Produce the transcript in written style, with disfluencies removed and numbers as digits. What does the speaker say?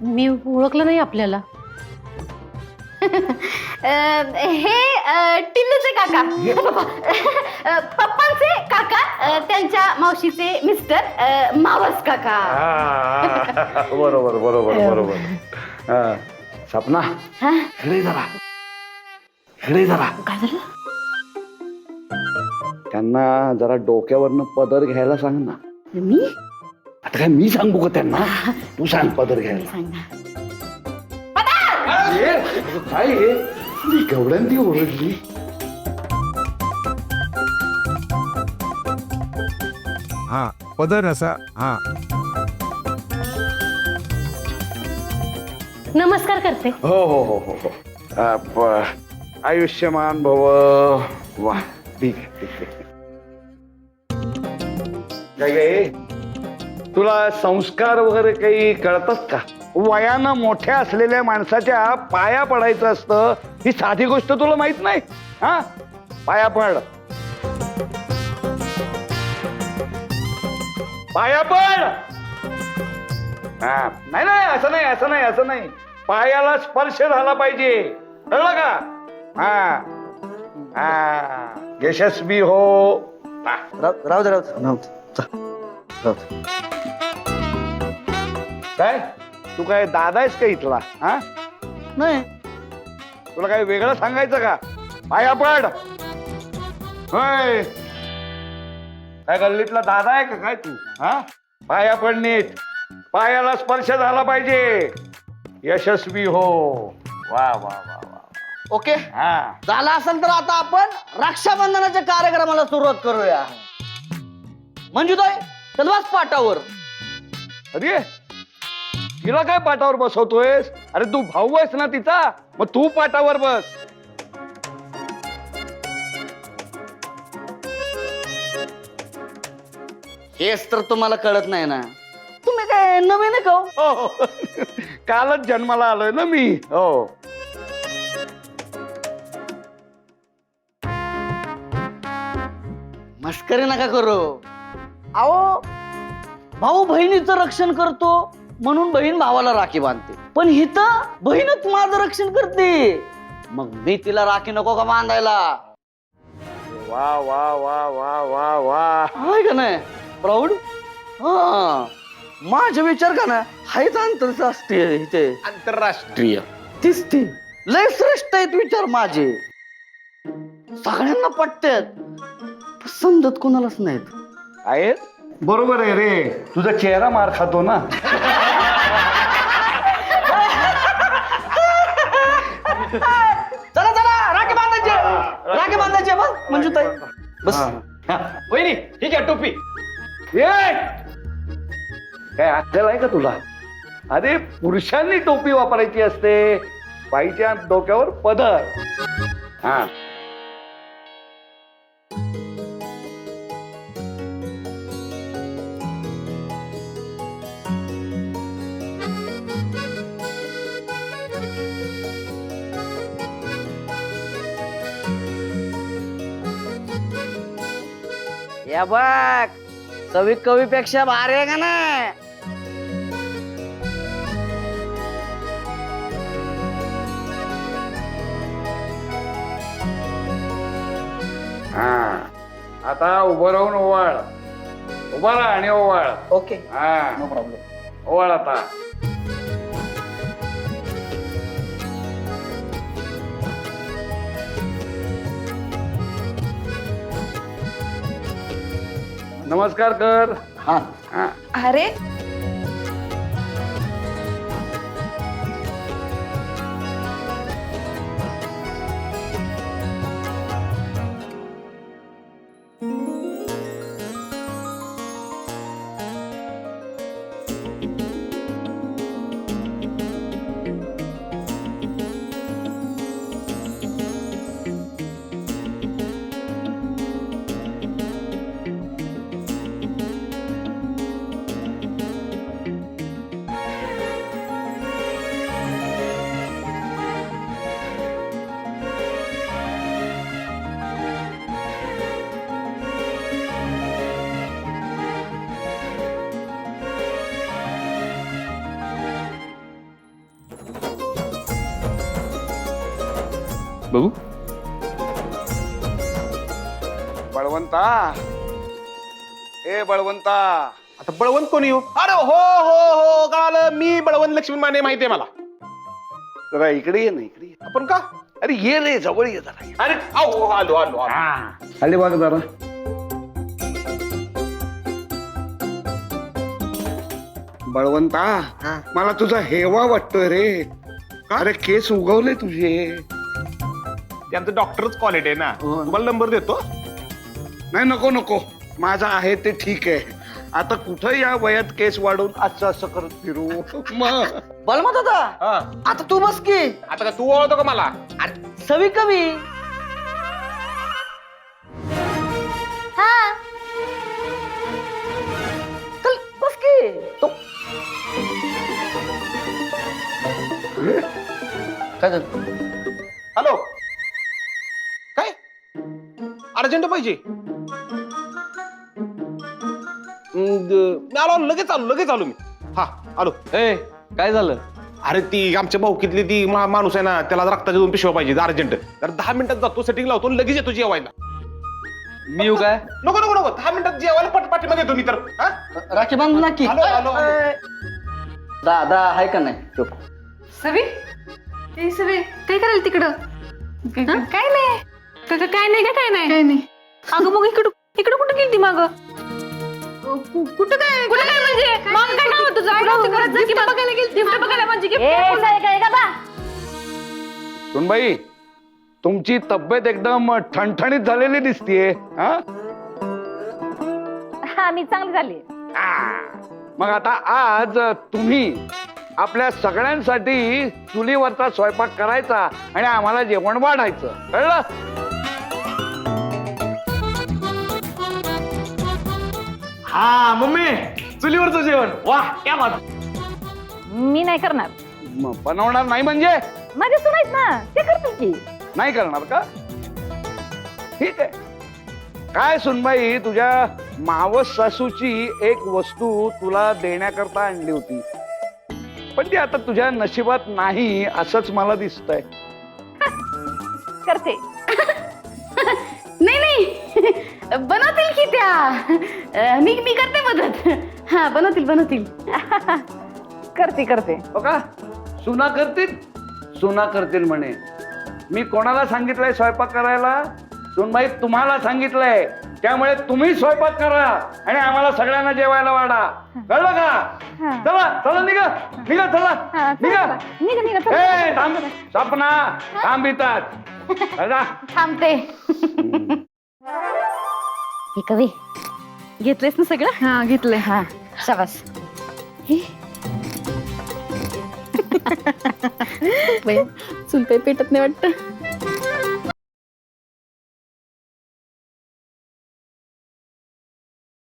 मी ओळखलं नाही आपल्याला. हे टिल्लूचे काका, पप्पांचे काका, त्यांच्या मावशीचे मिस्टर मावस काका. बरोबर बरोबर बरोबर. सपना इकडे जरा, इकडे जरा. काय झालं? त्यांना जरा डोक्यावरनं पदर घ्यायला सांग ना. मी आता काय मी सांगू का त्यांना? तू सांग पदर घ्यायला. सांग ना. काय हे? गवडंती ओरडली. हा पदर असा. हा नमस्कार करते. हो हो हो हो हो. आयुष्यमान भव. वा ठीक आहे ठीक आहे. काय तुला संस्कार वगैरे काही कळतात का? वयानं मोठ्या असलेल्या माणसाच्या पाया पडायचं असतं, ही साधी गोष्ट तुला माहित नाही? हा, पाया पड, पाया पड. हा, नाही नाही असं नाही असं नाही असं नाही. पायाला स्पर्श झाला पाहिजे, कळलं का? हा हा, यशस्वी हो. राहू दे. काय तू काय दादा आहेस का इथला? हा नाही, तुला काय वेगळं सांगायचं का? पाया पड. होय, काय गल्लीतला दादा आहे का काय तू? हा, पाया पड नीट. पायाला स्पर्श झाला पाहिजे, यशस्वी हो. वा वा वा वा. ओके. हा, झालं असेल तर आता आपण रक्षाबंधनाच्या कार्यक्रमाला सुरुवात करूया. मंजूताई, चल बस पाटावर. अरे तिला काय पाटावर बसवतोयस? अरे तू भाऊ आहेस ना तिचा, मग तू पाटावर बस. हेच तर तुम्हाला कळत नाही ना. तुम्ही काय नवीन आहे का हो? हो, कालच जन्माला आलोय ना मी. हो, मस्करी नका करू. अहो, भाऊ बहिणीचं रक्षण करतो म्हणून बहीण भावाला राखी बांधते, पण हिथं बहीणच माझं रक्षण करते, मग मी तिला राखी नको का बांधायला? वा वा वा वा वा वा. आहे का नाही प्राऊड? हा, माझे विचार का ना हायच आंतरराष्ट्रीय इथे. आंतरराष्ट्रीय. तीच ती लय श्रेष्ठ आहेत विचार माझे, सगळ्यांना पटतात, समजत कोणालाच नाहीत. आहेत. बरोबर आहे रे, तुझा चेहरा मार खातो ना. चला चला, राखी बांधायची, राखी बांधायची. बस मंजूताई, बस. वहिनी ठीक आहे टोपी. ये, काय अक्कल आहे का तुला? अरे पुरुषांनी टोपी वापरायची असते, बाईच्या डोक्यावर पदर. हा, या बघ, कवी कवीपेक्षा भारी आहे का ना? हा. आता उभं राहून ओवाळ. उभा राहा आणि ओवाळ. ओके, हा, नो प्रॉब्लेम. ओवाळ आता. नमस्कार कर. हा, हा. अरे बघू. बळवंता, ए बळवंता, आता बळवंत कोणी हो? अरे हो हो हो कळालं, मी बळवंत लक्ष्मण माने, माहितीये मला. जरा इकडे ये ना, इकडे ये. आपण का? अरे ये रे, जवळ ये जरा. अरे आलो आलो आलो आलो. खाली बघ जरा. बळवंता, मला तुझा हेवा वाटतोय रे. अरे केस उगवले तुझे. ते आमचं डॉक्टरच क्वालिटी आहे ना. तुम्हाला नंबर देतो. नाही, नको नको, माझा आहे ते ठीक आहे. आता कुठं या वयात केस वाढून असं असं करत फिरू मग. बलमा दादा, हा. आता तू बस की. आता का तू ओळखतो का मला? अरे सवी कवी. हा चल बस की. तो काय झालं? हॅलो, काय अर्जंट पाहिजे? मी आलो, लगेच आलो मी. हा आलो. ए काय झालं? अरे ती आमच्या भाऊकीतली ती माणूस आहे ना, त्याला रक्ताच्या 2 पिशव्या पाहिजे अर्जंट. तर 10 मिनिटात जातो, सेटिंग लावतो, लगेच येतो जेवायला. मी येऊ काय? नको नको नको, 10 मिनिटात जेवायला पाठीमध्ये येतो मी तर. हा? राखी बांधू ना की. आलो, आलो, आलो. दादा आहे का नाही? चुप. सवी ए सवी, काय करायला तिकडं? काय नाही काय नाही काय नाही. अगं मग इकडं कुठं गेली माग? कुठं काय म्हणजे मग काय नाव तुझं? गिफ्ट बघायला गेली. गिफ्ट बघायला म्हणजे सुनबाई, तुमची तब्येत एकदम ठणठणीत झालेली दिसतीये. हा, हा मी चांगली झाली. मग आता आज तुम्ही आपल्या सगळ्यांसाठी चुलीवरचा स्वयंपाक करायचा आणि आम्हाला जेवण वाढायचं, कळलं? हा मम्मी, चुलीवरचं जेवण. वाह क्या बात. मी नाही करणार. बनवणार नाही म्हणजे? माझे सुनायच ना, ते करतील की. नाही करणार का? ठीक आहे. काय सुनबाई, तुझ्या मावस सासूची एक वस्तू तुला देण्याकरता आणली होती, पण ती आता तुझ्या नशिबात नाही असंच मला दिसतंय. करते. नाही बनवतील की त्या. मी करते मदत. हा बनवतील. करते. हो का? सुना करतील म्हणे. मी कोणाला सांगितलंय स्वयंपाक करायला? सुनबाई तुम्हाला सांगितलंय. त्यामुळे तुम्ही स्वयंपाक करा आणि आम्हाला सगळ्यांना जेवायला वाढा, कळलं का? चला निघा चला. ए, थांब सपना, थांब इथं. थांबते. हे कवी घेतलेस ना सगळं? हा घेतलंय. हा शाबास. चुलते पेटत नाही वाटत.